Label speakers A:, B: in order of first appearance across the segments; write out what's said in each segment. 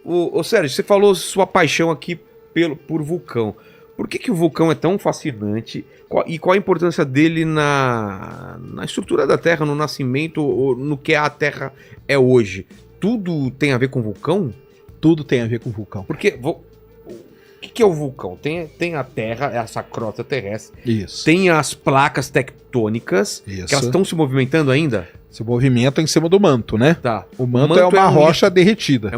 A: Ô Sérgio, você falou sua paixão aqui por vulcão. Por que o vulcão é tão fascinante? E qual a importância dele na estrutura da Terra, no nascimento, ou no que a Terra é hoje? Tudo tem a ver com vulcão?
B: Tudo tem a ver com vulcão.
A: Porque o que é o vulcão? Tem a Terra, essa crosta terrestre.
B: Isso.
A: Tem as placas tectônicas,
B: Isso.
A: que elas estão se movimentando ainda?
B: Se movimenta em cima do manto, né?
A: Tá.
B: O manto é uma rocha derretida.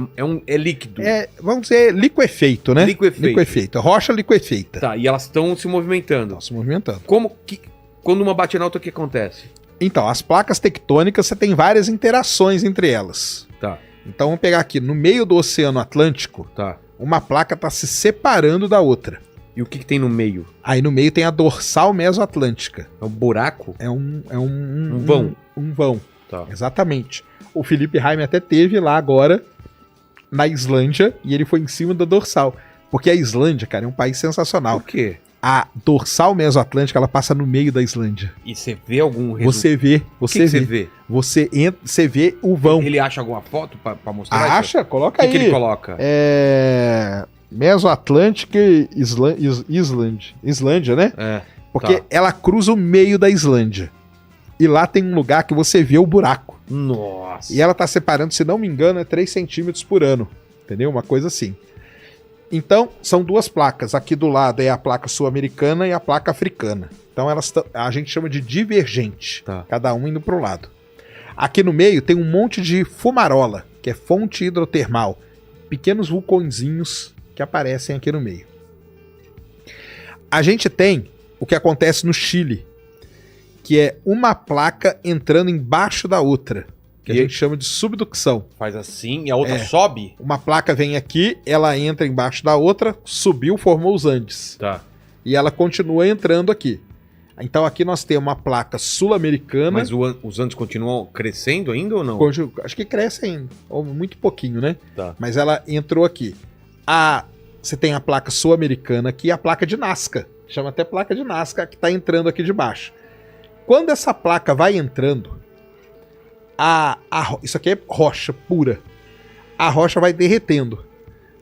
A: É líquido.
B: Vamos dizer, liquefeito, né?
A: Liquefeito.
B: Rocha liquefeita.
A: Tá, e elas estão se movimentando.
B: Estão se movimentando.
A: Quando uma bate na outra, o que acontece?
B: Então, as placas tectônicas, você tem várias interações entre elas.
A: Tá.
B: Então, vamos pegar aqui, no meio do Oceano Atlântico,
A: Tá.
B: uma placa está se separando da outra.
A: E o que tem no meio?
B: Aí no meio tem a dorsal mesoatlântica.
A: É um buraco?
B: É um
A: vão.
B: Um vão.
A: Tá.
B: Exatamente. O Felipe Raime até teve lá agora, na Islândia, e ele foi em cima da dorsal. Porque a Islândia, cara, é um país sensacional.
A: Por quê?
B: A dorsal mesoatlântica, ela passa no meio da Islândia.
A: E você vê algum resultado?
B: Você vê. Você vê. Você vê o vão.
A: Ele acha alguma foto pra mostrar?
B: Acha? Coloca aí.
A: O que ele coloca?
B: Mesoatlântica Islândia, né? Porque ela cruza o meio da Islândia. E lá tem um lugar que você vê o buraco.
A: Nossa.
B: E ela tá separando, se não me engano, 3 centímetros por ano. Entendeu? Uma coisa assim. Então, são 2 placas. Aqui do lado é a placa sul-americana e a placa africana. Então, a gente chama de divergente.
A: Tá.
B: Cada um indo pro lado. Aqui no meio tem um monte de fumarola, que é fonte hidrotermal. Pequenos vulcõezinhos que aparecem aqui no meio. A gente tem o que acontece no Chile, que é uma placa entrando embaixo da outra, que a gente chama de subducção.
A: Faz assim e a outra sobe?
B: Uma placa vem aqui, ela entra embaixo da outra, subiu, formou os Andes.
A: Tá.
B: E ela continua entrando aqui. Então aqui nós temos uma placa sul-americana.
A: Mas os Andes continuam crescendo ainda ou não?
B: Acho que cresce ainda, ou muito pouquinho, né?
A: Tá.
B: Mas ela entrou aqui. Você tem a placa sul-americana aqui e a placa de Nazca. Chama até placa de Nazca, que está entrando aqui de baixo. Quando essa placa vai entrando, isso aqui é rocha pura. A rocha vai derretendo.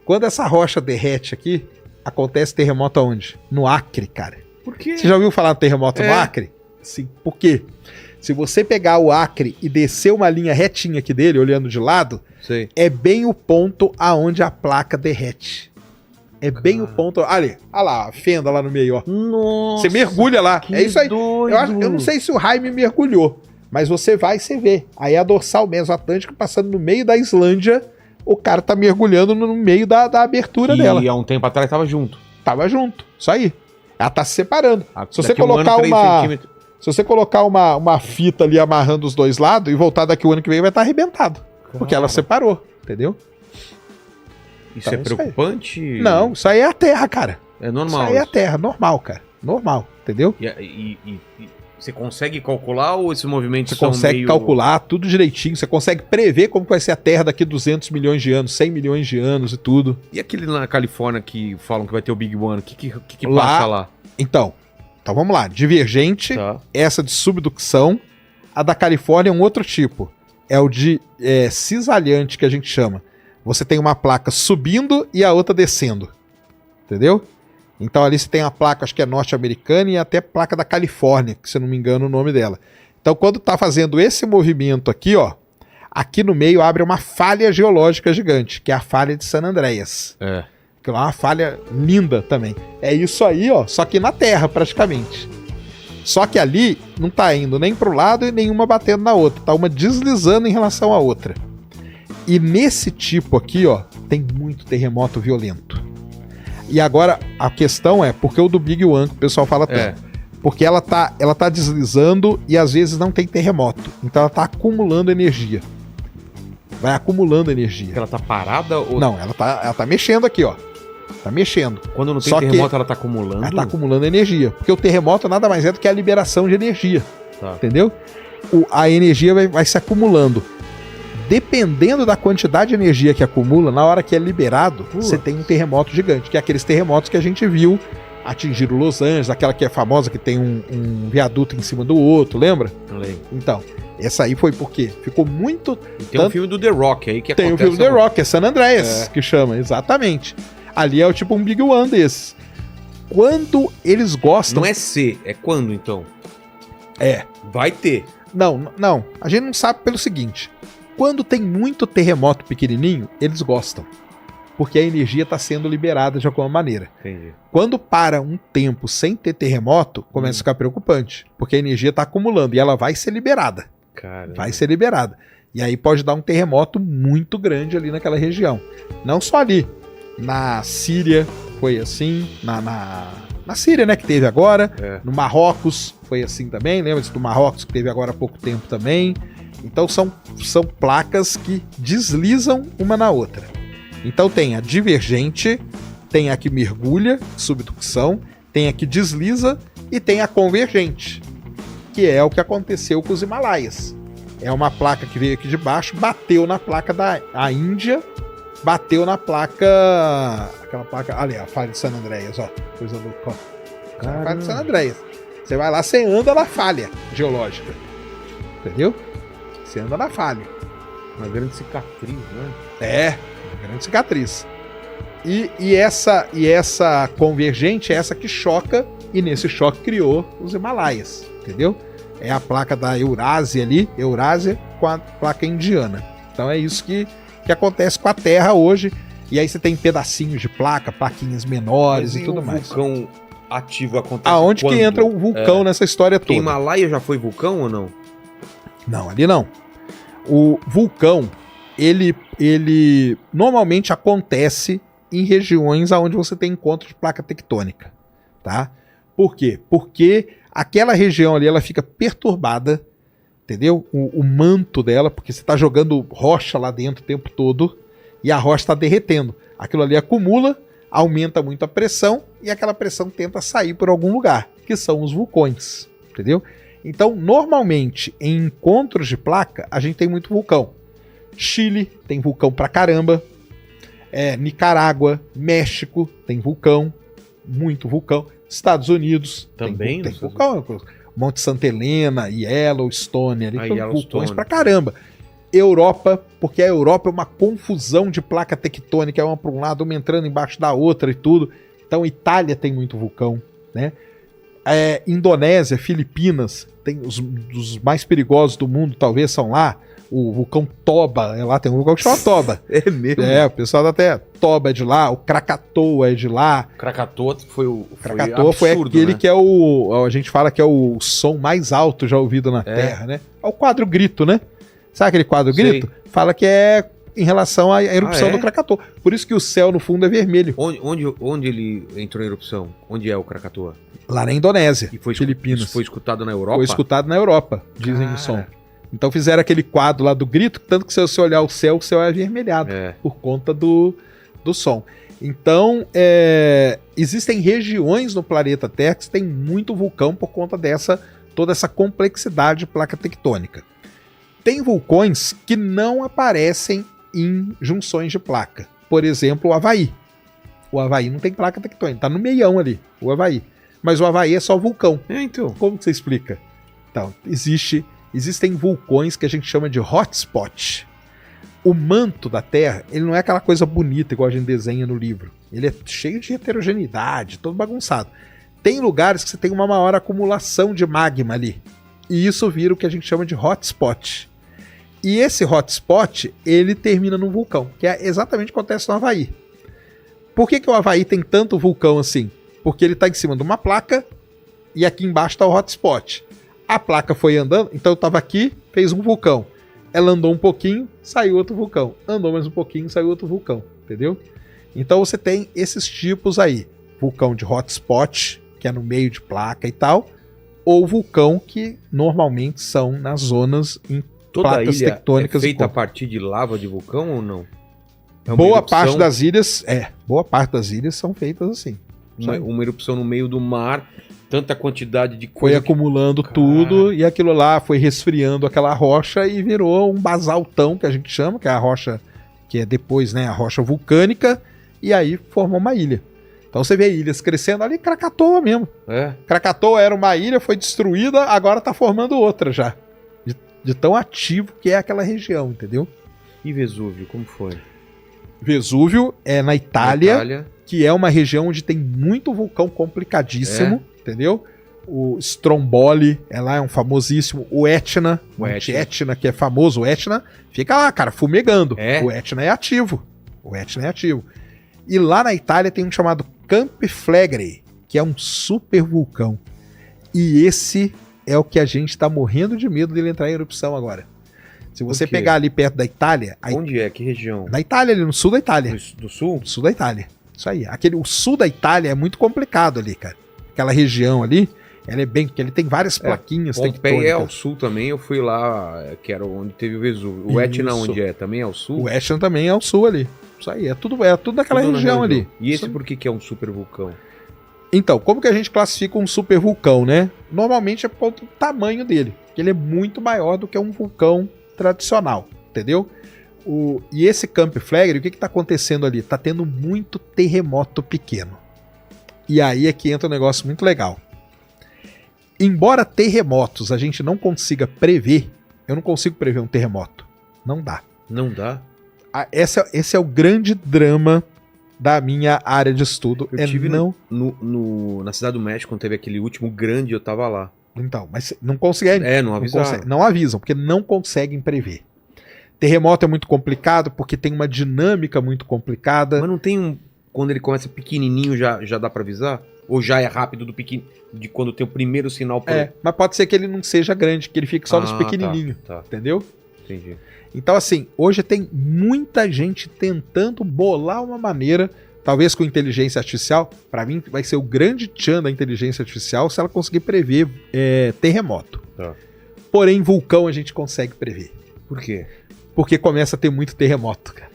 B: Quando essa rocha derrete aqui, acontece terremoto aonde? No Acre, cara.
A: Por quê?
B: Você já ouviu falar do terremoto no Acre? Sim. Por quê? Se você pegar o Acre e descer uma linha retinha aqui dele, olhando de lado,
A: sei,
B: é bem o ponto aonde a placa derrete. É bem o ponto. Olha lá, a fenda lá no meio, ó.
A: Nossa.
B: Você mergulha lá. É isso aí.
A: Doido.
B: Eu não sei se o Jaime mergulhou, mas você vai e você vê. Aí a dorsal mesoatlântica passando no meio da Islândia, o cara tá mergulhando no meio da abertura dela.
A: E há um tempo atrás tava junto.
B: Tava junto. Isso aí. Ela tá se separando.
A: Se você colocar
B: se você colocar uma fita ali amarrando os dois lados e voltar daqui o ano que vem, vai estar arrebentado. Porque ela separou, entendeu?
A: Isso é preocupante?
B: Não, isso aí é a Terra, cara.
A: É normal.
B: Isso aí é a Terra, normal, cara. Normal, entendeu?
A: E você consegue calcular ou esses movimentos
B: Você consegue calcular tudo direitinho, você consegue prever como vai ser a Terra daqui 200 milhões de anos, 100 milhões de anos e tudo.
A: E aquele na Califórnia que falam que vai ter o Big One, o que passa lá?
B: Então vamos lá. Divergente, essa de subducção. A da Califórnia é um outro tipo. É o de cisalhante, que a gente chama. Você tem uma placa subindo e a outra descendo. Entendeu? Então ali você tem a placa, acho que é norte-americana, e até placa da Califórnia, que se eu não me engano o nome dela. Então quando tá fazendo esse movimento aqui, ó, aqui no meio abre uma falha geológica gigante, que é a falha de San Andreas. Que é uma falha linda também. É isso aí, ó, só que na Terra praticamente. Só que ali não tá indo nem pro lado e nenhuma batendo na outra, tá uma deslizando em relação à outra. E nesse tipo aqui, ó, tem muito terremoto violento. E agora a questão é, por que o do Big One, que o pessoal fala tanto? Porque ela tá deslizando e às vezes não tem terremoto. Então ela tá acumulando energia. Vai acumulando energia.
A: Ela tá parada ou...
B: Não, ela tá mexendo aqui, ó. Tá mexendo.
A: Quando não tem terremoto, ela tá acumulando?
B: Ela tá acumulando energia. Porque o terremoto nada mais é do que a liberação de energia. Entendeu? A energia vai se acumulando. Dependendo da quantidade de energia que acumula, na hora que é liberado, você tem um terremoto gigante, que é aqueles terremotos que a gente viu atingiram Los Angeles, aquela que é famosa, que tem um viaduto em cima do outro, lembra?
A: Lembro.
B: Então, essa aí foi porque ficou muito...
A: E tem um filme do The Rock aí que
B: tem
A: acontece...
B: Tem o filme do The Rock, é San Andreas, que chama, exatamente. Ali é o tipo um Big One desses. Quando eles gostam...
A: Não é C, é quando então?
B: É.
A: Vai ter.
B: Não. A gente não sabe pelo seguinte. Quando tem muito terremoto pequenininho, eles gostam. Porque a energia está sendo liberada de alguma maneira.
A: Entendi.
B: Quando para um tempo sem ter terremoto, começa a ficar preocupante. Porque a energia está acumulando e ela vai ser liberada.
A: Caramba.
B: Vai ser liberada. E aí pode dar um terremoto muito grande ali naquela região. Não só ali. Na Síria foi assim. Na Síria, né, que teve agora. No Marrocos foi assim também. Lembra-se do Marrocos que teve agora há pouco tempo também. Então são placas que deslizam uma na outra. Então tem a divergente, tem a que mergulha, subducção, tem a que desliza e tem a convergente, que é o que aconteceu com os Himalaias. É uma placa que veio aqui de baixo, bateu na placa da Índia, bateu na placa... Aquela placa... Ali, a falha de San Andreas, ó. Coisa louca, ó. A falha de San Andreas. Você vai lá, você anda na falha geológica. Entendeu? Você anda na falha.
A: Uma grande cicatriz, né?
B: É, uma grande cicatriz. E essa convergente é essa que choca, e nesse choque criou os Himalaias, entendeu? É a placa da Eurásia ali, Eurásia, com a placa indiana. Então é isso que acontece com a Terra hoje. E aí você tem pedacinhos de placa, plaquinhas menores e tudo mais.
A: O vulcão ativo acontece
B: aonde
A: quando?
B: Que entra o vulcão nessa história toda?
A: O Himalaia já foi vulcão ou não?
B: Não, ali não. O vulcão, ele normalmente acontece em regiões onde você tem encontro de placa tectônica, tá? Por quê? Porque aquela região ali, ela fica perturbada, entendeu? O manto dela, porque você está jogando rocha lá dentro o tempo todo e a rocha está derretendo. Aquilo ali acumula, aumenta muito a pressão e aquela pressão tenta sair por algum lugar, que são os vulcões, entendeu? Então, normalmente, em encontros de placa, a gente tem muito vulcão. Chile tem vulcão pra caramba. Nicarágua, México tem vulcão, muito vulcão. Estados Unidos
A: também
B: tem vulcão. Monte Santa Helena, Yellowstone, ali tem vulcões pra caramba. Europa, porque a Europa é uma confusão de placa tectônica, uma para um lado, uma entrando embaixo da outra e tudo. Então, Itália tem muito vulcão, né? Indonésia, Filipinas, tem os mais perigosos do mundo, talvez são lá. O vulcão Toba, lá tem um vulcão que chama Toba.
A: É mesmo?
B: O pessoal dá até Toba é de lá, o Krakatoa é de lá.
A: Krakatoa foi
B: Krakatoa foi aquele, né? Que é a gente fala que é o som mais alto já ouvido na Terra, né? É o quadro grito, né? Sabe aquele quadro grito? Fala que é em relação à erupção do Krakatoa. Por isso que o céu no fundo é vermelho.
A: Onde ele entrou em erupção? Onde é o Krakatoa?
B: Lá na Indonésia,
A: e
B: Filipinas.
A: Isso foi escutado na Europa?
B: Foi escutado na Europa, dizem o som. Então fizeram aquele quadro lá do grito, tanto que se você olhar o céu é avermelhado, por conta do som. Então, existem regiões no planeta Terra que tem muito vulcão por conta toda essa complexidade de placa tectônica. Tem vulcões que não aparecem em junções de placa. Por exemplo, o Havaí. O Havaí não tem placa tectônica, tá no meião ali, o Havaí. Mas o Havaí é só vulcão.
A: Então.
B: Como que você explica? Então, existem vulcões que a gente chama de hotspot. O manto da Terra, ele não é aquela coisa bonita igual a gente desenha no livro. Ele é cheio de heterogeneidade, todo bagunçado. Tem lugares que você tem uma maior acumulação de magma ali. E isso vira o que a gente chama de hotspot. E esse hotspot, ele termina num vulcão, que é exatamente o que acontece no Havaí. Por que o Havaí tem tanto vulcão assim? Porque ele está em cima de uma placa e aqui embaixo está o hotspot. A placa foi andando, então eu estava aqui, fez um vulcão. Ela andou um pouquinho, saiu outro vulcão. Andou mais um pouquinho, saiu outro vulcão. Entendeu? Então você tem esses tipos aí. Vulcão de hotspot, que é no meio de placa e tal. Ou vulcão que normalmente são nas zonas em
A: toda
B: placas
A: ilha
B: tectônicas.
A: É feita a partir de lava de vulcão ou não?
B: Boa parte das ilhas são feitas assim.
A: Uma erupção no meio do mar, tanta quantidade de
B: coisa. Foi acumulando tudo e aquilo lá foi resfriando aquela rocha e virou um basaltão, que a gente chama, que é a rocha que é depois, né, a rocha vulcânica, e aí formou uma ilha. Então você vê ilhas crescendo ali, Krakatoa mesmo. Krakatoa era uma ilha, foi destruída, agora tá formando outra já. De tão ativo que é aquela região, entendeu?
A: E Vesúvio, como foi?
B: Vesúvio é na Itália, que é uma região onde tem muito vulcão complicadíssimo, entendeu? O Stromboli é lá, é um famosíssimo. O Etna, Etna, que é famoso, o Etna, fica lá, cara, fumegando. O Etna é ativo. E lá na Itália tem um chamado Campiflegre, que é um super vulcão. E esse é o que a gente tá morrendo de medo dele entrar em erupção agora. Se você pegar ali perto da Itália...
A: Onde é? Que região?
B: Na Itália, ali no sul da Itália.
A: Do sul?
B: Sul da Itália. Isso aí. O sul da Itália é muito complicado ali, cara. Aquela região ali, ela é bem... Porque ele tem várias plaquinhas.
A: Pompeia é ao sul também. Eu fui lá, que era onde teve o Vesúvio. O Etna onde é? Também é ao sul?
B: O Etna também é ao sul ali. Isso aí. É tudo daquela região ali.
A: E esse por que é um super vulcão?
B: Então, como que a gente classifica um super vulcão, né? Normalmente é por conta do tamanho dele. Que ele é muito maior do que um vulcão tradicional, entendeu? E esse Campiflegre, o que está acontecendo ali? Tá tendo muito terremoto pequeno. E aí é que entra um negócio muito legal. Embora terremotos a gente não consiga prever, eu não consigo prever um terremoto. Não dá.
A: Não dá?
B: Esse é o grande drama da minha área de estudo.
A: Eu tive na Cidade do México, quando teve aquele último grande, eu tava lá.
B: Então, mas não conseguem.
A: Não avisaram.
B: Não avisam, porque não conseguem prever. Terremoto é muito complicado, porque tem uma dinâmica muito complicada.
A: Mas não tem quando ele começa pequenininho, já dá pra avisar? Ou já é rápido de quando tem o primeiro sinal?
B: Mas pode ser que ele não seja grande, que ele fique só nos pequenininhos, entendeu?
A: Entendi.
B: Então, assim, hoje tem muita gente tentando bolar uma maneira, talvez com inteligência artificial. Para mim, vai ser o grande tchan da inteligência artificial se ela conseguir prever terremoto. Porém, vulcão a gente consegue prever.
A: Por quê?
B: Porque começa a ter muito terremoto, cara.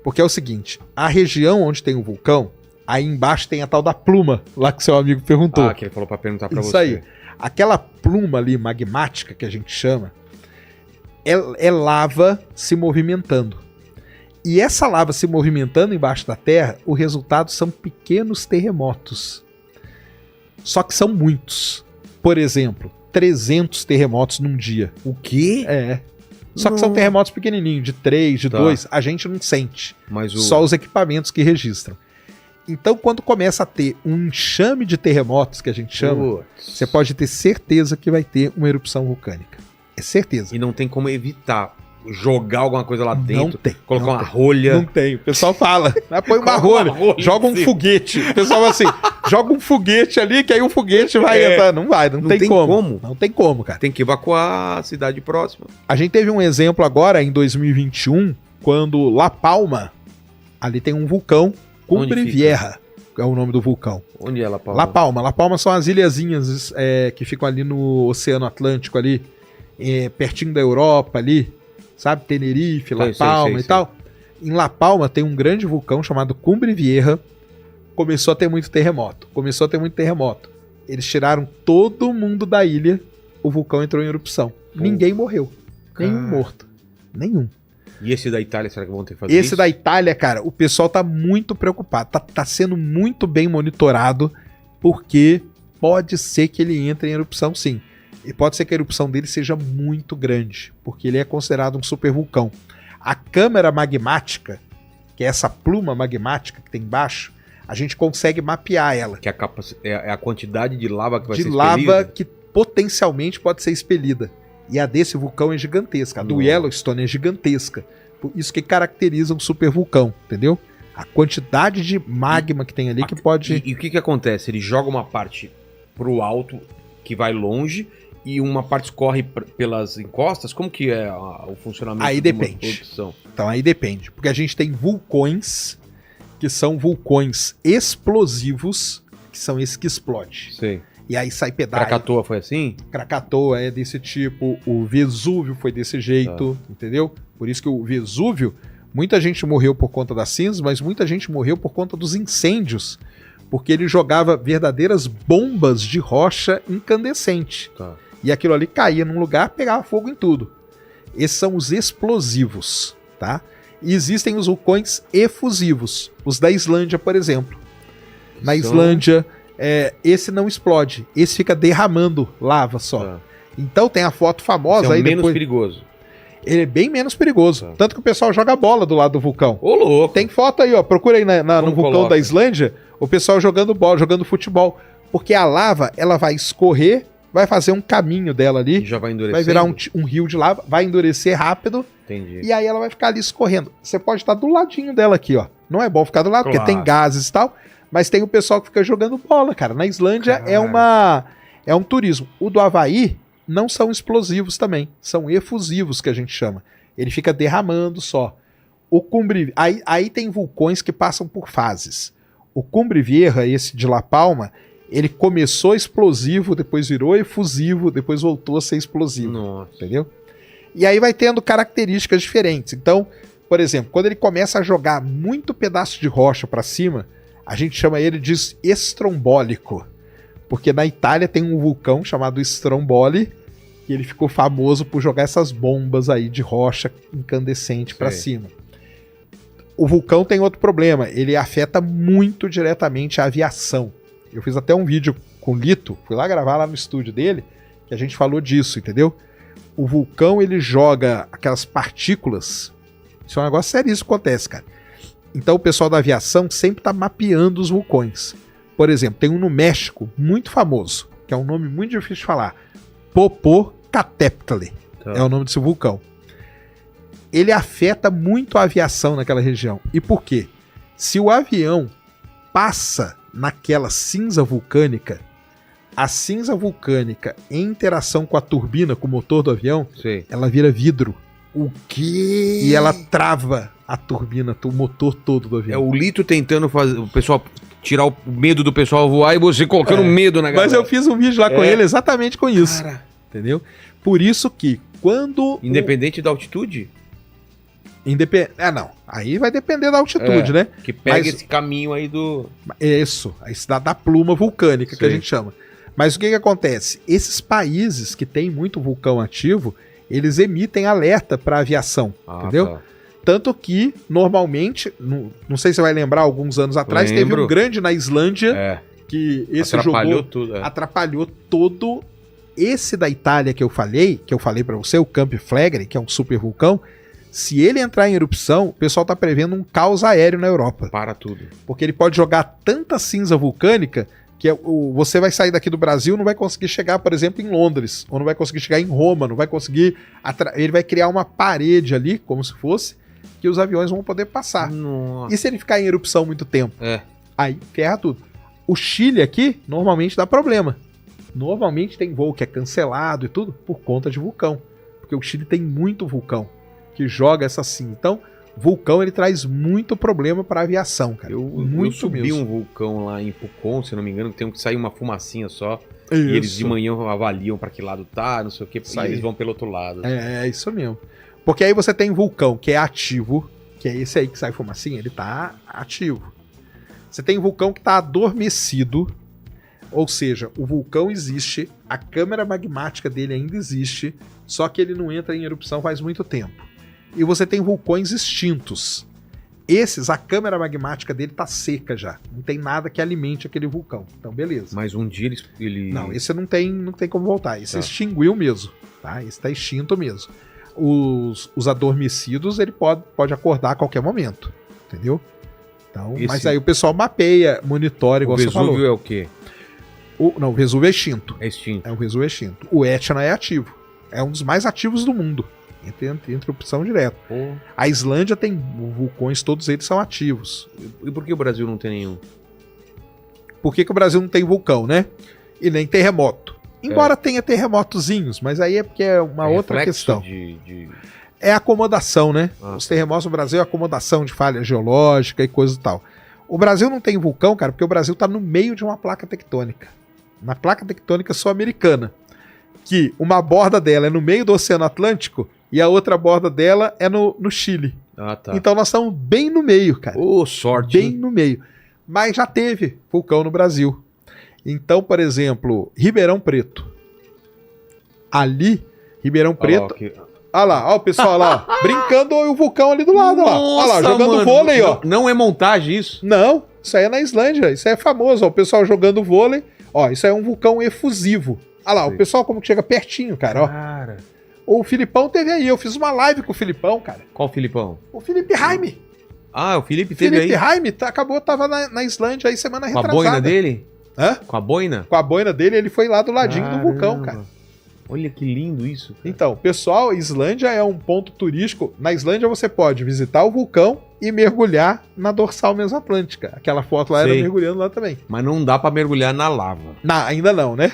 B: Porque é o seguinte, a região onde tem o vulcão, aí embaixo tem a tal da pluma, lá que seu amigo perguntou.
A: Que ele falou para perguntar para você.
B: Isso aí. Aquela pluma ali, magmática, que a gente chama, é lava se movimentando. E essa lava se movimentando embaixo da Terra, o resultado são pequenos terremotos. Só que são muitos. Por exemplo, 300 terremotos num dia.
A: O quê?
B: Só que são terremotos pequenininhos, de 3, de 2, a gente não sente. Só os equipamentos que registram. Então, quando começa a ter um enxame de terremotos, que a gente chama, você pode ter certeza que vai ter uma erupção vulcânica. É certeza.
A: E não tem como evitar jogar alguma coisa lá dentro.
B: Não tem.
A: Colocar uma rolha.
B: Não tem. O pessoal fala, põe uma rolha, joga um foguete. O pessoal fala assim, joga um foguete ali, que aí o foguete vai entrar. Não vai, não tem como. Não tem como, cara.
A: Tem que evacuar a cidade próxima.
B: A gente teve um exemplo agora, em 2021, quando La Palma, ali tem um vulcão, Cumbre Vieja, é o nome do vulcão.
A: Onde é La Palma?
B: La Palma são as ilhazinhas que ficam ali no Oceano Atlântico, ali, pertinho da Europa, ali, sabe? Tenerife, La Palma e tal. Em La Palma tem um grande vulcão chamado Cumbre Vieja. Começou a ter muito terremoto. Eles tiraram todo mundo da ilha, o vulcão entrou em erupção. Ninguém morreu. Nenhum morto. Nenhum.
A: E esse da Itália, será que vão ter que fazer isso?
B: Esse da Itália, cara, o pessoal tá muito preocupado. Tá sendo muito bem monitorado, porque pode ser que ele entre em erupção, sim. E pode ser que a erupção dele seja muito grande, porque ele é considerado um supervulcão. A câmara magmática, que é essa pluma magmática que tem embaixo, a gente consegue mapear ela.
A: Que é a quantidade de lava que vai ser
B: expelida? De lava que potencialmente pode ser expelida. E a desse vulcão é gigantesca. A do Yellowstone é gigantesca. Isso que caracteriza um supervulcão, entendeu? A quantidade de magma que tem ali que pode...
A: E o que acontece? Ele joga uma parte pro alto, que vai longe, e uma parte escorre pelas encostas? Como que é o funcionamento?
B: Aí depende. Então aí depende. Porque a gente tem vulcões que são vulcões explosivos, que são esses que explodem.
A: Sim.
B: E aí sai pedaço.
A: Krakatoa foi assim?
B: Krakatoa é desse tipo, o Vesúvio foi desse jeito, entendeu? Por isso que o Vesúvio, muita gente morreu por conta das cinzas, mas muita gente morreu por conta dos incêndios, porque ele jogava verdadeiras bombas de rocha incandescente. E aquilo ali caía num lugar, pegava fogo em tudo. Esses são os explosivos, tá? E existem os vulcões efusivos, os da Islândia, por exemplo. Na Islândia, esse não explode. Esse fica derramando lava só. Tá. Então tem a foto famosa
A: esse
B: aí
A: menos perigoso.
B: Ele é bem menos perigoso. Tá. Tanto que o pessoal joga bola do lado do vulcão.
A: Ô, louco!
B: Tem foto aí, ó. Procura aí no vulcão da Islândia, o pessoal jogando bola, jogando futebol. Porque a lava, ela vai escorrer, vai fazer um caminho dela ali. E
A: já vai endurecer.
B: Vai virar um rio de lava, vai endurecer rápido.
A: Entendi.
B: E aí ela vai ficar ali escorrendo. Você pode estar do ladinho dela aqui, ó. Não é bom ficar do lado, porque tem gases e tal. Mas tem o pessoal que fica jogando bola, cara. Na Islândia é um turismo. O do Havaí não são explosivos também. São efusivos, que a gente chama. Ele fica derramando só. O Cumbre... Aí tem vulcões que passam por fases. O Cumbre Vieja, esse de La Palma, ele começou explosivo, depois virou efusivo, depois voltou a ser explosivo.
A: Nossa.
B: Entendeu? E aí vai tendo características diferentes. Então, por exemplo, quando ele começa a jogar muito pedaço de rocha para cima, a gente chama ele de estrombólico. Porque na Itália tem um vulcão chamado Stromboli, e ele ficou famoso por jogar essas bombas aí de rocha incandescente para cima. O vulcão tem outro problema, ele afeta muito diretamente a aviação. Eu fiz até um vídeo com o Lito, fui lá gravar lá no estúdio dele, que a gente falou disso, entendeu? O vulcão, ele joga aquelas partículas. Isso é um negócio sério, isso acontece, cara. Então o pessoal da aviação sempre tá mapeando os vulcões. Por exemplo, tem um no México, muito famoso, que é um nome muito difícil de falar. Popocatépetl é o nome desse vulcão. Ele afeta muito a aviação naquela região. E por quê? Se o avião passa naquela cinza vulcânica, a cinza vulcânica, em interação com a turbina, com o motor do avião, ela vira vidro.
A: O quê?
B: E ela trava a turbina, o motor todo do avião.
A: É o Lito tentando fazer o pessoal tirar o medo do pessoal voar e você colocando medo na galera.
B: Mas eu fiz um vídeo lá com ele exatamente com isso. Cara. Entendeu? Por isso que quando...
A: Independente da altitude?
B: Não. Aí vai depender da altitude, né?
A: Que pega esse caminho aí do...
B: Isso. Aí se dá da pluma vulcânica, que a gente chama. Mas o que que acontece? Esses países que tem muito vulcão ativo, eles emitem alerta para aviação, entendeu? Tá. Tanto que, normalmente, não sei se você vai lembrar, alguns anos atrás, teve um grande na Islândia, que esse atrapalhou todo. Esse da Itália que eu falei para você, o Camp Flegrei, que é um super vulcão, se ele entrar em erupção, o pessoal tá prevendo um caos aéreo na Europa.
A: Para tudo.
B: Porque ele pode jogar tanta cinza vulcânica que você vai sair daqui do Brasil, não vai conseguir chegar, por exemplo, em Londres, ou não vai conseguir chegar em Roma, não vai conseguir... Ele vai criar uma parede ali, como se fosse, que os aviões vão poder passar.
A: Nossa.
B: E se ele ficar em erupção muito tempo? Aí ferra tudo. O Chile aqui, normalmente dá problema. Normalmente tem voo que é cancelado e tudo por conta de vulcão. Porque o Chile tem muito vulcão que joga essa cinza. Então, vulcão, ele traz muito problema para a aviação, cara.
A: Eu subi um vulcão lá em Pucón, se não me engano, que tem que sair uma fumacinha só.
B: Isso.
A: E eles de manhã avaliam para que lado tá, não sei o que, e eles vão pelo outro lado.
B: É isso mesmo. Porque aí você tem vulcão que é ativo, que é esse aí que sai fumacinha, ele tá ativo. Você tem vulcão que tá adormecido, ou seja, o vulcão existe, a câmara magmática dele ainda existe, só que ele não entra em erupção faz muito tempo. E você tem vulcões extintos. Esses, a câmara magmática dele tá seca já. Não tem nada que alimente aquele vulcão. Então, beleza.
A: Mas um dia ele...
B: Não, esse não tem como voltar. Esse extinguiu mesmo. Tá? Esse tá extinto mesmo. Os adormecidos, ele pode acordar a qualquer momento. Entendeu? Então, mas aí o pessoal mapeia, monitora, igual você falou.
A: O Vesúvio é o quê?
B: Não, o Vesúvio é extinto.
A: É extinto.
B: O Vesúvio é extinto. O Etna é ativo. É um dos mais ativos do mundo. Entre opção direta. A Islândia tem vulcões, todos eles são ativos.
A: E por que o Brasil não tem nenhum?
B: Por que o Brasil não tem vulcão, né? E nem terremoto. Embora tenha terremotozinhos, mas aí é porque é uma outra questão. É acomodação, né? Os terremotos no Brasil é acomodação de falha geológica e coisa e tal. O Brasil não tem vulcão, cara, porque o Brasil tá no meio de uma placa tectônica. Na placa tectônica sul-americana. Que uma borda dela é no meio do Oceano Atlântico e a outra borda dela é no Chile.
A: Tá.
B: Então nós estamos bem no meio, cara.
A: Sorte.
B: Bem no meio. Mas já teve vulcão no Brasil. Então, por exemplo, Ribeirão Preto. Ali, Ribeirão Preto... Olha lá, olha o pessoal lá, brincando, o vulcão ali do lado. Nossa, olha lá, jogando vôlei, ó.
A: Não é montagem isso?
B: Não, Isso aí é na Islândia, isso aí é famoso, ó, o pessoal jogando vôlei. Ó, isso aí é um vulcão efusivo. Olha lá, o pessoal como que chega pertinho, cara, ó.
A: Cara.
B: O Filipão teve aí, eu fiz uma live com o Filipão, cara.
A: Qual Filipão?
B: O Felipe Jaime.
A: Ah, o Felipe teve
B: Felipe
A: aí.
B: Jaime tava na Islândia aí semana
A: Com a
B: retrasada.
A: boina dele?
B: Hã?
A: Com a boina?
B: Com a boina dele, ele foi lá do ladinho do vulcão, cara.
A: Olha que lindo isso. Cara.
B: Então, pessoal, Islândia é um ponto turístico. Na Islândia você pode visitar o vulcão e mergulhar na dorsal mesoatlântica. Aquela foto lá era mergulhando lá também.
A: Mas não dá pra mergulhar na lava.
B: Ainda não, né?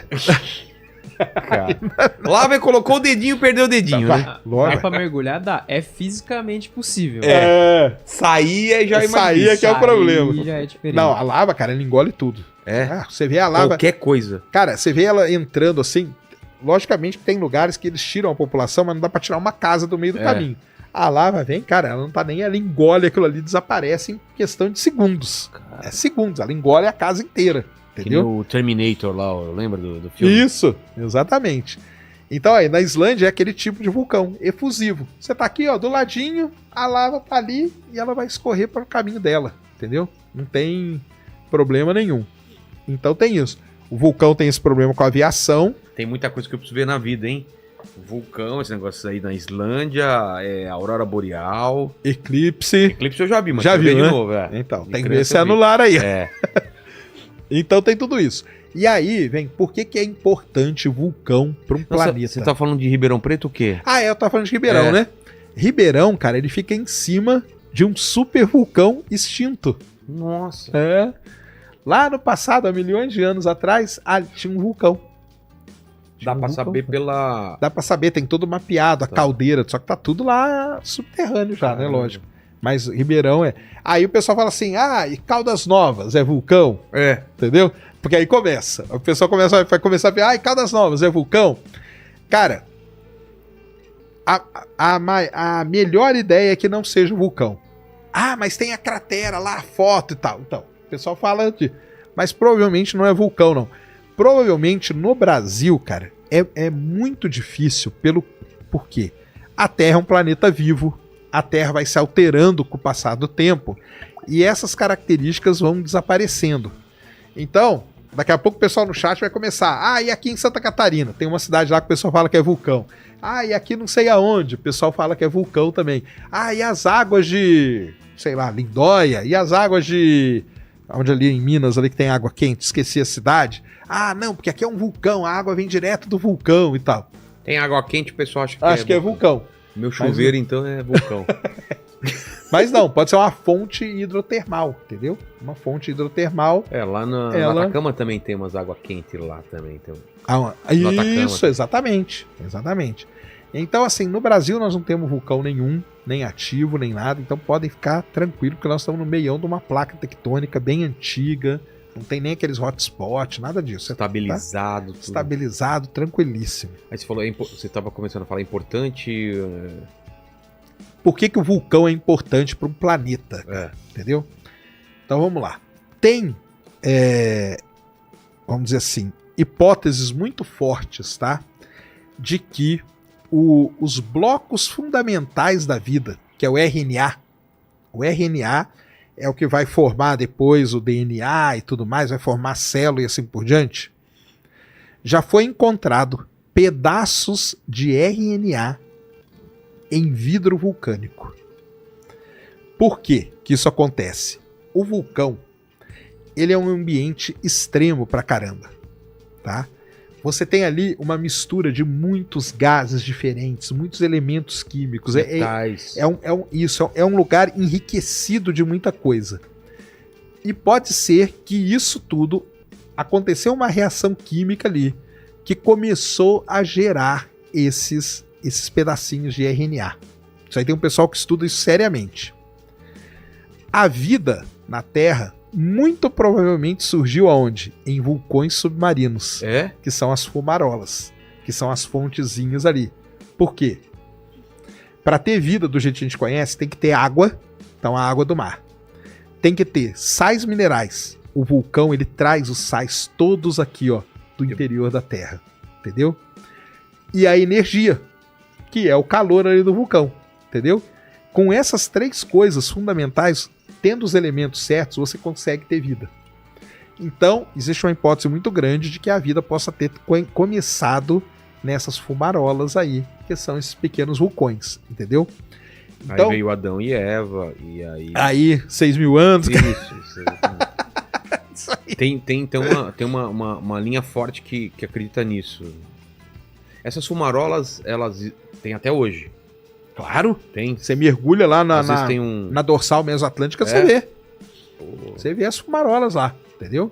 A: Lava e colocou o dedinho, perdeu o dedinho, né?
C: Dá pra mergulhar, dá. É fisicamente possível.
A: Sair já
B: Sair é que é o problema.
C: Já é diferente.
B: Não, a lava, cara, ela engole tudo.
A: É.
B: Você vê a lava...
A: Qualquer coisa.
B: Cara, você vê ela entrando assim... Logicamente que tem lugares que eles tiram a população, mas não dá pra tirar uma casa do meio do caminho. A lava vem, cara, ela não tá nem... Ela engole aquilo ali, desaparece em questão de segundos. Cara. É segundos, ela engole a casa inteira. Entendeu?
A: Que no Terminator lá, lembra do filme?
B: Isso, exatamente. Então aí, na Islândia é aquele tipo de vulcão efusivo. Você tá aqui, ó, do ladinho, a lava tá ali e ela vai escorrer para o caminho dela, entendeu? Não tem problema nenhum. Então tem isso. O vulcão tem esse problema com a aviação.
A: Tem muita coisa que eu preciso ver na vida, hein? Vulcão, esse negócio aí na Islândia, aurora boreal.
B: Eclipse.
A: Eclipse eu já vi, mas
B: já viu,
A: de
B: né?
A: novo.
B: Então, tem que ver esse anular aí.
A: É.
B: Então tem tudo isso. E aí, vem, por que é importante vulcão para um planeta?
A: Você tá falando de Ribeirão Preto o quê?
B: Eu tava falando de Ribeirão, né? Ribeirão, cara, ele fica em cima de um super vulcão extinto.
A: Nossa.
B: Lá no passado, há milhões de anos atrás, tinha um vulcão.
A: Dá pra saber pela...
B: Dá pra saber, tem todo mapeado, a caldeira, só que tá tudo lá subterrâneo já, né? Lógico. Mas Ribeirão é... Aí o pessoal fala assim, e Caldas Novas é vulcão? Entendeu? Porque aí começa. O pessoal vai começar a ver, e Caldas Novas é vulcão? Cara, a melhor ideia é que não seja vulcão. Mas tem a cratera lá, a foto e tal. Então, o pessoal fala mas provavelmente não é vulcão, não. Provavelmente no Brasil, cara, é muito difícil por quê? A Terra é um planeta vivo, a Terra vai se alterando com o passar do tempo e essas características vão desaparecendo. Então, daqui a pouco o pessoal no chat vai começar, e aqui em Santa Catarina, tem uma cidade lá que o pessoal fala que é vulcão. E aqui não sei aonde, o pessoal fala que é vulcão também. E as águas de, sei lá, Lindóia, e as águas de... Onde ali em Minas, ali que tem água quente, esqueci a cidade. Não, porque aqui é um vulcão, a água vem direto do vulcão e tal.
A: Tem água quente, o pessoal acha que
B: Acho que é vulcão.
A: Meu chuveiro, então, é vulcão.
B: Mas não, pode ser uma fonte hidrotermal, entendeu? Uma fonte hidrotermal.
A: Lá no Atacama também tem umas águas quentes lá também. Então,
B: isso, exatamente. Então, assim, no Brasil nós não temos vulcão nenhum, nem ativo, nem nada. Então podem ficar tranquilos, porque nós estamos no meião de uma placa tectônica bem antiga. Não tem nem aqueles hotspots, nada disso.
A: Estabilizado.
B: Tudo. Estabilizado, tranquilíssimo.
A: Aí você falou, você estava começando a falar importante...
B: Por que o vulcão é importante para um planeta? Entendeu? Então vamos lá. Tem, vamos dizer assim, hipóteses muito fortes, tá? De que os blocos fundamentais da vida, que é o RNA é o que vai formar depois o DNA e tudo mais, vai formar célula e assim por diante. Já foi encontrado pedaços de RNA em vidro vulcânico. Por que isso acontece? O vulcão, ele é um ambiente extremo pra caramba, tá? Você tem ali uma mistura de muitos gases diferentes, muitos elementos químicos. É um lugar enriquecido de muita coisa. E pode ser que isso tudo aconteceu uma reação química ali que começou a gerar esses pedacinhos de RNA. Isso aí tem um pessoal que estuda isso seriamente. A vida na Terra muito provavelmente surgiu aonde? Em vulcões submarinos. Que são as fumarolas, que são as fontezinhas ali. Por quê? Para ter vida do jeito que a gente conhece, tem que ter água, então a água do mar. Tem que ter sais minerais. O vulcão, ele traz os sais todos aqui, ó, do interior da Terra, entendeu? E a energia, que é o calor ali do vulcão, entendeu? Com essas três coisas fundamentais, tendo os elementos certos, você consegue ter vida. Então, existe uma hipótese muito grande de que a vida possa ter começado nessas fumarolas aí, que são esses pequenos vulcões, entendeu?
A: Então, aí veio Adão e Eva, e aí...
B: Aí, 6.000 anos...
A: Isso tem uma linha forte que acredita nisso. Essas fumarolas, elas têm até hoje.
B: Claro.
A: Tem.
B: Você mergulha lá
A: na
B: dorsal mesoatlântica, você vê. Você vê as fumarolas lá, entendeu?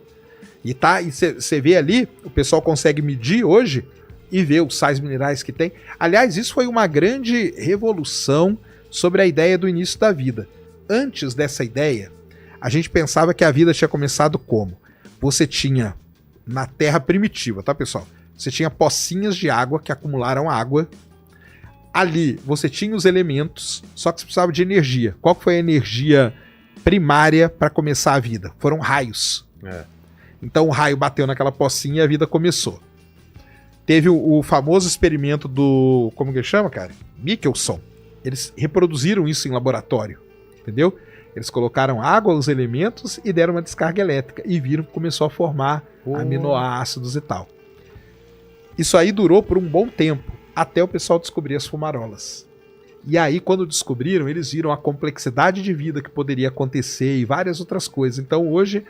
B: E você vê ali, o pessoal consegue medir hoje e ver os sais minerais que tem. Aliás, isso foi uma grande revolução sobre a ideia do início da vida. Antes dessa ideia, a gente pensava que a vida tinha começado como? Você tinha, na Terra primitiva, tá, pessoal? Você tinha pocinhas de água que acumularam água. Ali, você tinha os elementos, só que você precisava de energia. Qual foi a energia primária para começar a vida? Foram raios. Então o raio bateu naquela pocinha e a vida começou. Teve o famoso experimento do... Como que chama, cara? Michelson. Eles reproduziram isso em laboratório, entendeu? Eles colocaram água, os elementos e deram uma descarga elétrica e viram que começou a formar aminoácidos e tal. Isso aí durou por um bom tempo, até o pessoal descobrir as fumarolas. E aí, quando descobriram, eles viram a complexidade de vida que poderia acontecer e várias outras coisas. Então, hoje,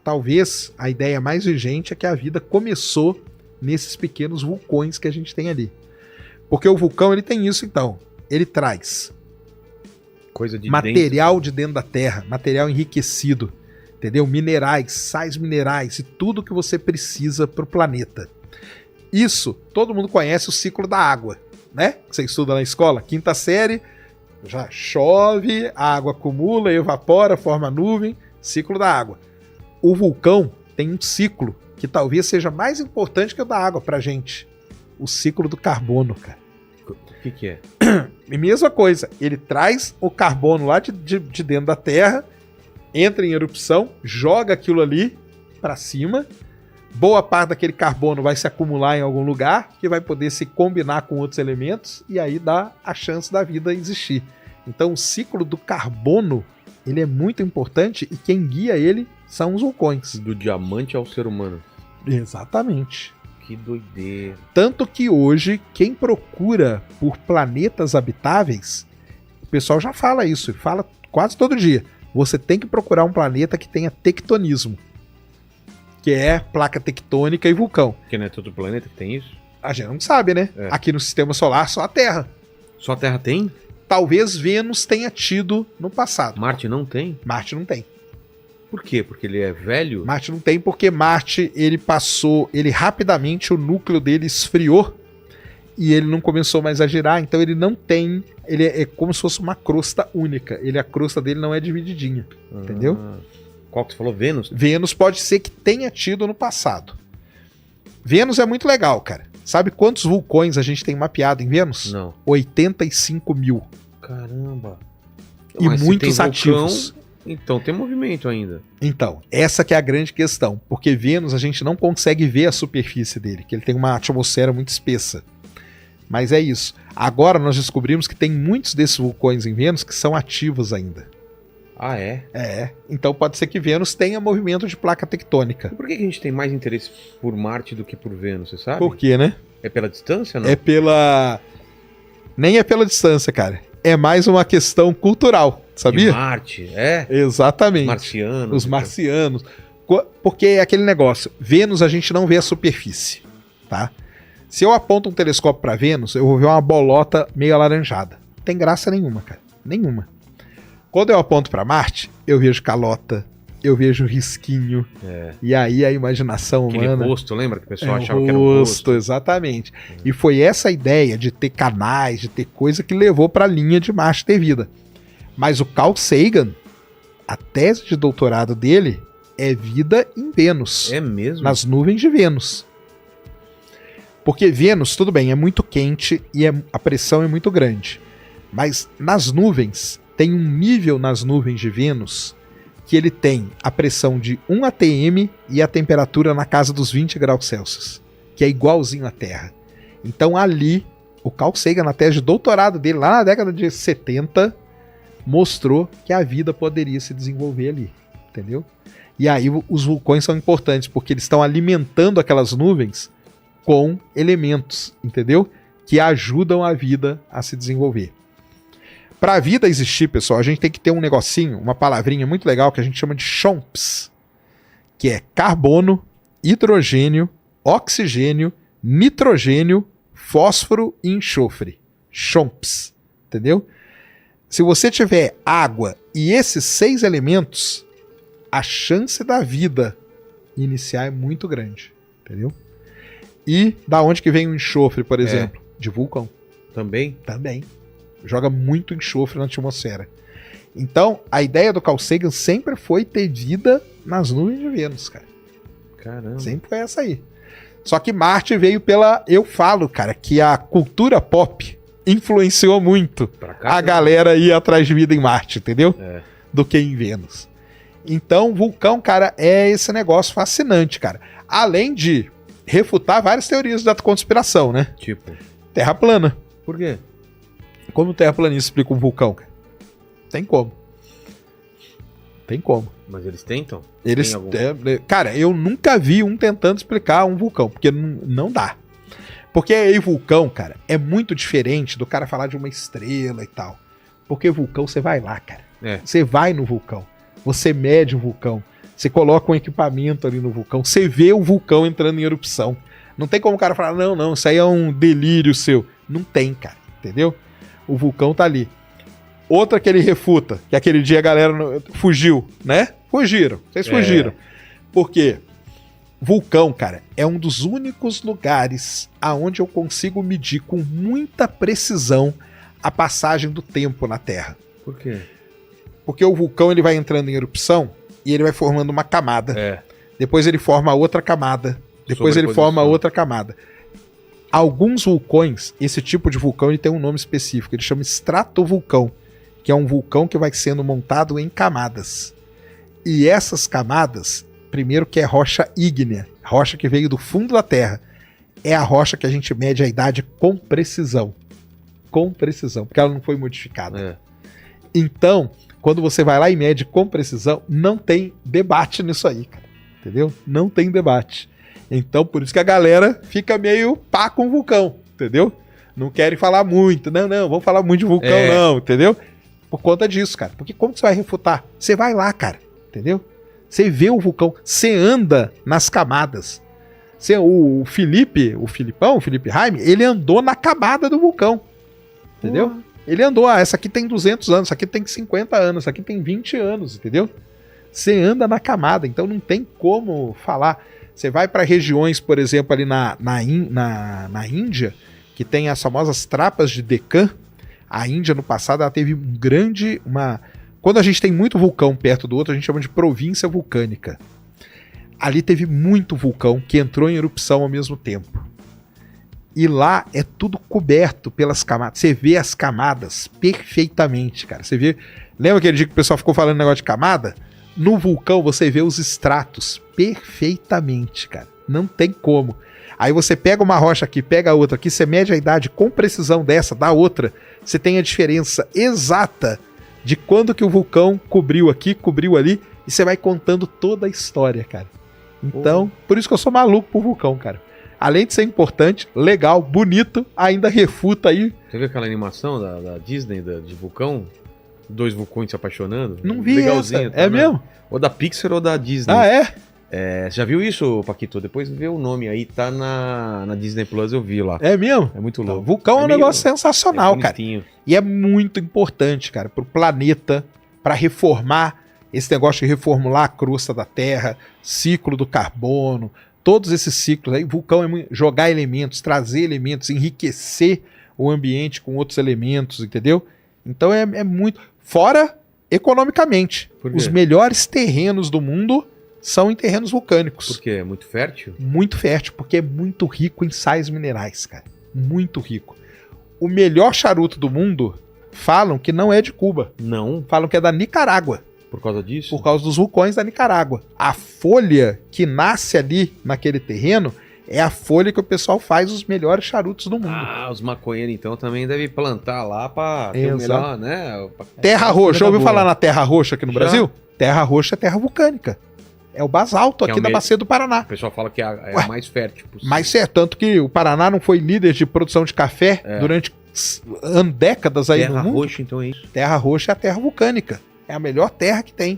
B: talvez a ideia mais vigente é que a vida começou nesses pequenos vulcões que a gente tem ali. Porque o vulcão, ele tem isso, então. Ele traz
A: coisa de
B: material de dentro da Terra, material enriquecido, entendeu? Minerais, sais minerais e tudo que você precisa para o planeta. Isso, todo mundo conhece o ciclo da água, né? Você estuda na escola, 5ª série, já chove, a água acumula, evapora, forma nuvem, ciclo da água. O vulcão tem um ciclo que talvez seja mais importante que o da água pra gente. O ciclo do carbono, cara.
A: O que é?
B: Mesma coisa, ele traz o carbono lá de dentro da Terra, entra em erupção, joga aquilo ali pra cima. Boa parte daquele carbono vai se acumular em algum lugar, que vai poder se combinar com outros elementos, e aí dá a chance da vida existir. Então o ciclo do carbono, ele é muito importante, e quem guia ele são os vulcões.
A: Do diamante ao ser humano.
B: Exatamente.
A: Que doideira.
B: Tanto que hoje, quem procura por planetas habitáveis, o pessoal já fala isso, fala quase todo dia. Você tem que procurar um planeta que tenha tectonismo, que é placa tectônica e vulcão.
A: Porque não é todo planeta que tem isso?
B: A gente não sabe, né?
A: É.
B: Aqui no sistema solar, só a Terra.
A: Só a Terra tem?
B: Talvez Vênus tenha tido no passado.
A: Marte não tem?
B: Marte não tem.
A: Por quê? Porque ele é velho?
B: Marte não tem porque Marte, ele rapidamente, o núcleo dele esfriou e ele não começou mais a girar, então ele não tem, ele é como se fosse uma crosta única, a crosta dele não é divididinha, entendeu?
A: Qual que você falou? Vênus?
B: Vênus pode ser que tenha tido no passado. Vênus é muito legal, cara. Sabe quantos vulcões a gente tem mapeado em Vênus?
A: Não.
B: 85 mil.
A: Caramba.
B: E muitos ativos.
A: Então tem movimento ainda.
B: Então, essa que é a grande questão. Porque Vênus a gente não consegue ver a superfície dele, que ele tem uma atmosfera muito espessa. Mas é isso. Agora nós descobrimos que tem muitos desses vulcões em Vênus que são ativos ainda.
A: Ah, é?
B: É. Então pode ser que Vênus tenha movimento de placa tectônica.
A: E por que a gente tem mais interesse por Marte do que por Vênus, você sabe?
B: Por quê, né?
A: É pela distância, não?
B: É pela... Nem é pela distância, cara. É mais uma questão cultural, sabia?
A: De Marte, é?
B: Exatamente.
A: Marcianos.
B: Os marcianos. Porque é aquele negócio. Vênus a gente não vê a superfície, tá? Se eu aponto um telescópio para Vênus, eu vou ver uma bolota meio alaranjada. Não tem graça nenhuma, cara. Nenhuma. Quando eu aponto para Marte, eu vejo calota, eu vejo risquinho. É. E aí a imaginação humana...
A: Aquele rosto, lembra que o pessoal achava que era um rosto?
B: Exatamente. E foi essa ideia de ter canais, de ter coisa que levou para a linha de Marte ter vida. Mas o Carl Sagan, a tese de doutorado dele é vida em Vênus.
A: É mesmo?
B: Nas nuvens de Vênus. Porque Vênus, tudo bem, é muito quente e a pressão é muito grande. Mas nas nuvens, tem um nível nas nuvens de Vênus que ele tem a pressão de 1 atm e a temperatura na casa dos 20 graus Celsius, que é igualzinho à Terra. Então ali, o Carl Sagan, na tese de doutorado dele, lá na década de 70, mostrou que a vida poderia se desenvolver ali, entendeu? E aí os vulcões são importantes, porque eles estão alimentando aquelas nuvens com elementos, entendeu? Que ajudam a vida a se desenvolver. Para a vida existir, pessoal, a gente tem que ter um negocinho, uma palavrinha muito legal que a gente chama de CHOMPS, que é carbono, hidrogênio, oxigênio, nitrogênio, fósforo e enxofre. CHOMPS, entendeu? Se você tiver água e esses 6 elementos, a chance da vida iniciar é muito grande, entendeu? E da onde que vem o enxofre, por exemplo? De vulcão.
A: Também?
B: Também. Joga muito enxofre na atmosfera. Então, a ideia do Carl Sagan sempre foi ter vida nas nuvens de Vênus, cara.
A: Caramba.
B: Sempre foi essa aí. Só que Marte veio pela... Eu falo, cara, que a cultura pop influenciou muito a galera ir atrás de vida em Marte, entendeu? Do que em Vênus. Então, vulcão, cara, é esse negócio fascinante, cara. Além de refutar várias teorias da conspiração, né?
A: Tipo?
B: Terra plana.
A: Por quê?
B: Como o terraplanista explica um vulcão, cara? Tem como. Tem como.
A: Mas eles tentam?
B: Eles, cara, eu nunca vi um tentando explicar um vulcão, porque não dá. Porque aí vulcão, cara, é muito diferente do cara falar de uma estrela e tal. Porque vulcão, você vai lá, cara. Você vai no vulcão. Você mede o vulcão. Você coloca um equipamento ali no vulcão. Você vê o vulcão entrando em erupção. Não tem como o cara falar, não, isso aí é um delírio seu. Não tem, cara. Entendeu? O vulcão tá ali. Outra que ele refuta, que aquele dia a galera fugiu, né? Fugiram. Vocês fugiram. Por quê? Vulcão, cara, é um dos únicos lugares aonde eu consigo medir com muita precisão a passagem do tempo na Terra.
A: Por quê?
B: Porque o vulcão ele vai entrando em erupção e ele vai formando uma camada. Depois ele forma outra camada. Depois ele forma outra camada. Alguns vulcões, esse tipo de vulcão, ele tem um nome específico. Ele chama estratovulcão, que é um vulcão que vai sendo montado em camadas. E essas camadas, primeiro que é rocha ígnea, rocha que veio do fundo da Terra. É a rocha que a gente mede a idade com precisão. Com precisão, porque ela não foi modificada. Então, quando você vai lá e mede com precisão, não tem debate nisso aí, cara. Entendeu? Não tem debate. Então, por isso que a galera fica meio pá com o vulcão, entendeu? Não querem falar muito. Não, vamos falar muito de vulcão, não, entendeu? Por conta disso, cara. Porque como que você vai refutar? Você vai lá, cara, entendeu? Você vê o vulcão, você anda nas camadas. O Felipe Raime, ele andou na camada do vulcão, entendeu? Ele andou, essa aqui tem 200 anos, essa aqui tem 50 anos, essa aqui tem 20 anos, entendeu? Você anda na camada, então não tem como falar. Você vai para regiões, por exemplo, ali na Índia, que tem as famosas trapas de Deccan. A Índia, no passado, ela teve quando a gente tem muito vulcão perto do outro, a gente chama de província vulcânica. Ali teve muito vulcão que entrou em erupção ao mesmo tempo. E lá é tudo coberto pelas camadas. Você vê as camadas perfeitamente, cara. Você vê... Lembra aquele dia que o pessoal ficou falando negócio de camada? No vulcão você vê os estratos perfeitamente, cara. Não tem como. Aí você pega uma rocha aqui, pega a outra aqui, você mede a idade com precisão dessa, da outra. Você tem a diferença exata de quando que o vulcão cobriu aqui, cobriu ali, e você vai contando toda a história, cara. Então, por isso que eu sou maluco por vulcão, cara. Além de ser importante, legal, bonito, ainda refuta aí.
A: Você viu aquela animação da Disney, de vulcão? 2 vulcões se apaixonando?
B: Não vi essa. É mesmo?
A: Ou da Pixar ou da Disney.
B: Ah, é?
A: Você já viu isso, Paquito? Depois vê o nome aí, tá na Disney Plus, eu vi lá.
B: É mesmo?
A: É muito louco.
B: Vulcão é um negócio sensacional, cara. E é muito importante, cara, pro planeta, pra reformar esse negócio de reformular a crosta da Terra, ciclo do carbono, todos esses ciclos aí. Vulcão é jogar elementos, trazer elementos, enriquecer o ambiente com outros elementos, entendeu? Então é muito... Fora economicamente. Os melhores terrenos do mundo são em terrenos vulcânicos.
A: Por quê? É muito fértil?
B: Muito fértil, porque é muito rico em sais minerais, cara. Muito rico. O melhor charuto do mundo, falam que não é de Cuba.
A: Não?
B: Falam que é da Nicarágua.
A: Por causa disso?
B: Por causa dos vulcões da Nicarágua. A folha que nasce ali naquele terreno É a folha que o pessoal faz os melhores charutos do mundo.
A: Ah, os maconheiros então também devem plantar lá pra ter o melhor, né?
B: Terra roxa, já ouviu falar na terra roxa aqui no Brasil? Terra roxa é terra vulcânica. É o basalto aqui da bacia do Paraná.
A: O pessoal fala que é a mais fértil possível.
B: Mais certo, tanto que o Paraná não foi líder de produção de café durante décadas aí no mundo. Terra
A: roxa, então é isso.
B: Terra roxa é a terra vulcânica. É a melhor terra que tem.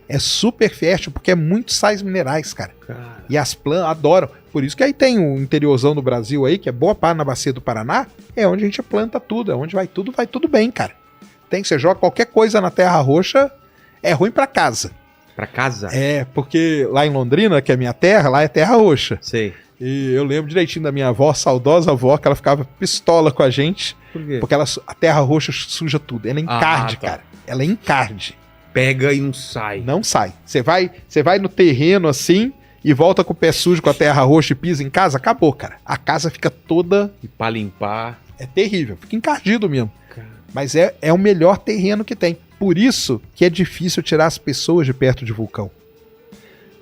B: É super fértil, porque é muitos sais minerais, cara. E as plantas adoram. Por isso que aí tem o interiorzão do Brasil aí, que é boa parte na bacia do Paraná, é onde a gente planta tudo. É onde vai tudo bem, cara. Você joga qualquer coisa na terra roxa, é ruim pra casa.
A: Pra casa?
B: É, porque lá em Londrina, que é minha terra, lá é terra roxa.
A: Sei.
B: E eu lembro direitinho da minha avó, saudosa avó, que ela ficava pistola com a gente.
A: Por quê?
B: Porque a terra roxa suja tudo. Ela encarde, cara. Ela encarde.
A: Pega e não sai.
B: Não sai. Você vai no terreno assim e volta com o pé sujo com a terra roxa e pisa em casa, acabou, cara. A casa fica toda...
A: E pra limpar...
B: É terrível. Fica encardido mesmo. Cara. Mas é o melhor terreno que tem. Por isso que é difícil tirar as pessoas de perto de vulcão.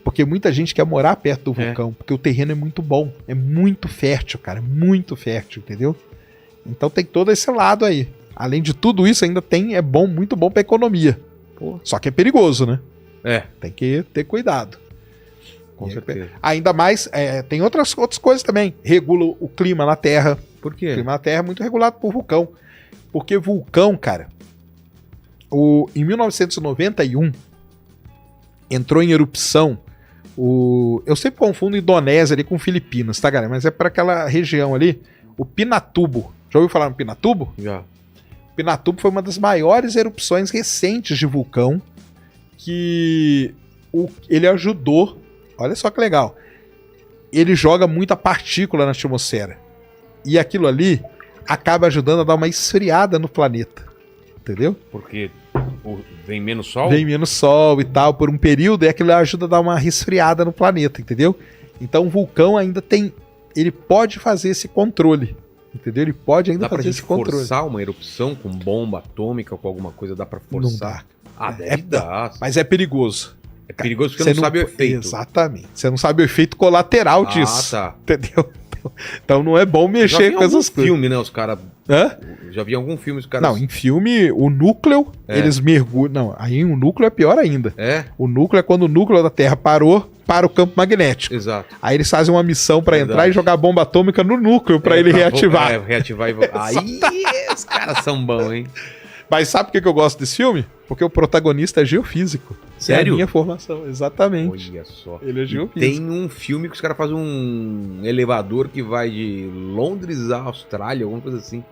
B: Porque muita gente quer morar perto do vulcão, porque o terreno é muito bom, é muito fértil, cara, muito fértil, entendeu? Então tem todo esse lado aí. Além de tudo isso, ainda é bom, muito bom pra economia. Pô. Só que é perigoso, né? Tem que ter cuidado.
A: Com certeza.
B: Ainda mais, tem outras coisas também. Regula o clima na Terra.
A: Por quê?
B: O clima na Terra é muito regulado por vulcão. Porque vulcão, cara... Em 1991, entrou em erupção eu sempre confundo Indonésia ali com Filipinas, tá, galera? Mas é para aquela região ali, o Pinatubo. Já ouviu falar no Pinatubo?
A: Já.
B: O Pinatubo foi uma das maiores erupções recentes de vulcão que ele ajudou, olha só que legal, ele joga muita partícula na atmosfera. E aquilo ali acaba ajudando a dar uma esfriada no planeta. Entendeu?
A: Porque vem menos sol?
B: Vem menos sol e tal, por um período, e aquilo ajuda a dar uma resfriada no planeta, entendeu? Então o vulcão ainda ele pode fazer esse controle, entendeu? Ele pode ainda fazer esse controle. Dá pra
A: forçar uma erupção com bomba atômica ou com alguma coisa, dá pra forçar?
B: Não dá. Deve dar. Mas é perigoso.
A: É perigoso porque você não sabe o efeito.
B: Exatamente. Você não sabe o efeito colateral disso.
A: Tá.
B: Entendeu? Então não é bom mexer com essas coisas.
A: Filme, né, os caras... Já vi algum filme os caras...
B: Não, em filme, o núcleo, eles mergulham... Não, aí o núcleo é pior ainda. O núcleo é quando o núcleo da Terra parou, para o campo magnético.
A: Exato.
B: Aí eles fazem uma missão pra entrar e jogar bomba atômica no núcleo pra ele reativar.
A: Reativar e... Aí os caras são bons, hein?
B: Mas sabe por que eu gosto desse filme? Porque o protagonista é geofísico.
A: Sério?
B: É a minha formação, exatamente.
A: Olha só.
B: Ele é geofísico.
A: Tem um filme que os caras fazem um elevador que vai de Londres à Austrália, alguma coisa assim.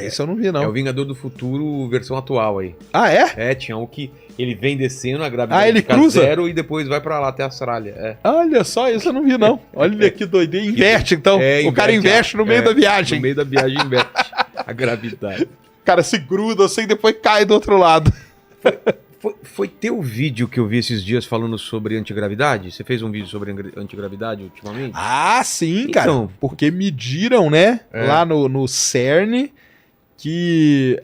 B: Isso eu não vi, não.
A: É o Vingador do Futuro, versão atual aí.
B: Ah, é?
A: Tinha um que ele vem descendo, a gravidade
B: ele
A: fica
B: cruza?
A: zero e depois vai pra lá até a Austrália.
B: Olha só, isso eu não vi, não. Olha que doideira. Inverte, então. O cara investe no meio da viagem.
A: No meio da viagem inverte a gravidade.
B: O cara se gruda assim e depois cai do outro lado.
A: Foi teu vídeo que eu vi esses dias falando sobre antigravidade? Você fez um vídeo sobre antigravidade ultimamente?
B: Ah, sim, cara. Então, porque mediram, né, lá no CERN, que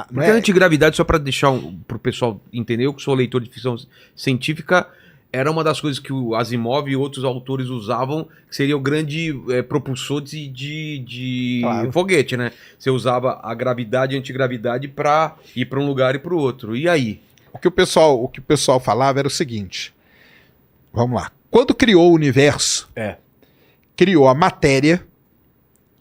A: porque a antigravidade, só pra deixar pro pessoal entender, eu que sou leitor de ficção científica, era uma das coisas que o Asimov e outros autores usavam, que seria o grande propulsor de foguete, né? Você usava a gravidade e a antigravidade pra ir pra um lugar e pro outro. E aí?
B: O que o pessoal falava era o seguinte. Vamos lá. Quando criou o universo, criou a matéria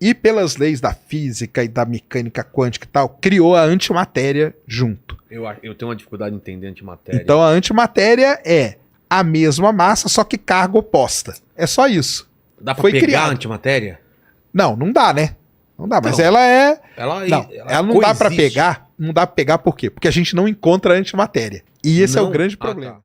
B: e, pelas leis da física e da mecânica quântica e tal, criou a antimatéria junto.
A: Eu tenho uma dificuldade em entender antimatéria.
B: Então a antimatéria é a mesma massa, só que carga oposta. É só isso.
A: Dá pra pegar a antimatéria?
B: Não, não dá, né? Não dá, mas ela é... Ela não dá pra pegar. Não dá pra pegar por quê? Porque a gente não encontra a antimatéria. E esse é o grande problema.